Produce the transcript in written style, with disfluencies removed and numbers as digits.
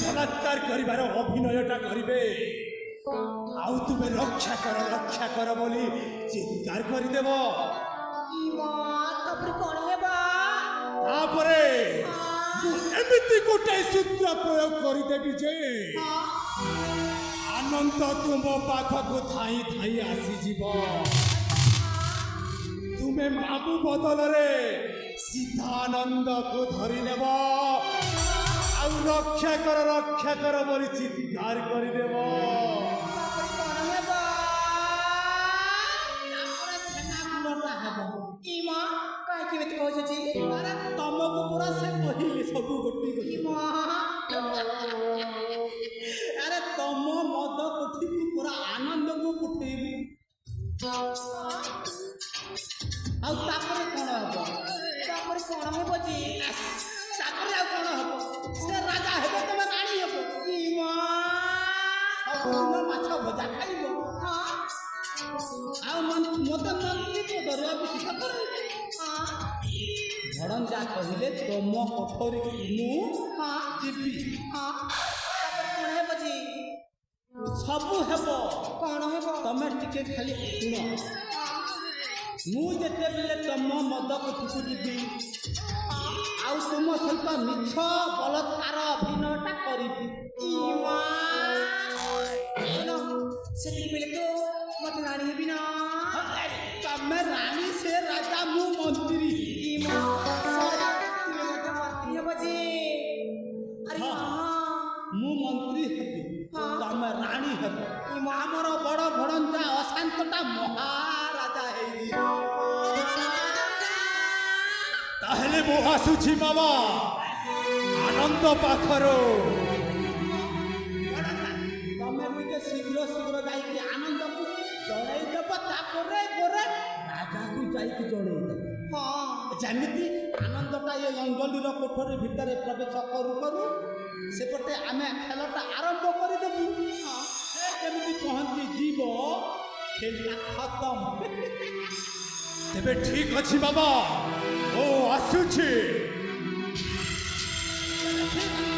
बलात्कार कर अभिनयटा करेंगे आउ तुम रक्षा कर बोली चित्कार करदेव एमती गोटे सूत्र प्रयोग करदेवी जे आनंद तुम पाखक थाई थाई आसीज तुम्हें बाबू बदल सीतानंद को धरी नेब रक्षा कर बोली चित्कार करदेव तुमको पूरा से कहले सब गोटी अरे तुम मद कोठी पूरा आनंद को उठेबी आपर कौन हम कौन हम जी कौन हम से राजा हे तुम राणी हे माछ भजा खाइब मत मंत्री पदर अभिषेक कर भड़ंजा कहले तुम कोठरी जीवी कौन हे बजी ସବୁ ହେବ କ'ଣ ହେବ? ତମେ ଟିକେ ଖାଲି ଶୁଣ ମୁଁ ଯେତେବେଳେ ତମ ମଦ କୁଠିକୁ ଯିବି ଆଉ ତୁମ ସହିତ ମିଛ ବଳତ୍କାର ଅଭିନୟଟା କରିବି ଇମା ଶୁଣ ସେତିକିବେଳେ ତ ମୋତେ ରାଣୀ ହେବି ନା। ତମେ ରାଣୀ ସେ ରାଜା ମୁଁ ମନ୍ତ୍ରୀ ଇମା ସରି ତୁମେ ମୋତେ ମନ୍ତ୍ରୀ ହେବ ଯେ। ଆରେ ହଁ। ହଁ ମୁଁ ମନ୍ତ୍ରୀ ହେବି ହଁ। ତମେ ରାଣୀ ହେବ ଆମର ବଡ଼ ଭଣଞ୍ଜା ଅଶାନ୍ତଟା ମହାରାଜା ହେଇଯିବ। ତାହେଲେ ମୁଁ ଆସୁଛି ମାମା ଆନନ୍ଦ ପାଖରୁ। ତମେ ଟିକେ ଶୀଘ୍ର ଶୀଘ୍ର ଯାଇକି ଆନନ୍ଦକୁ ଜଣେଇଦେବ ତାପରେ ପରେ ରାଜାକୁ ଯାଇକି ଜଣେଇଦେବ। ହଁ ଯେମିତି ଆନନ୍ଦଟା ଏ ଅଞ୍ଜଳିର କୋଠରୀ ଭିତରେ ପ୍ରବେଶ କରୁ କରୁ ସେପଟେ ଆମେ ଖେଳଟା ଆରମ୍ଭ କରିଦେବୁ। ସେ କେମିତି ପହଞ୍ଚି ଯିବ ଖେଳଟା ଖତମ। ତେବେ ଠିକ୍ ଅଛି ମାମା ମୁଁ ଆସୁଛି। ଠିକ୍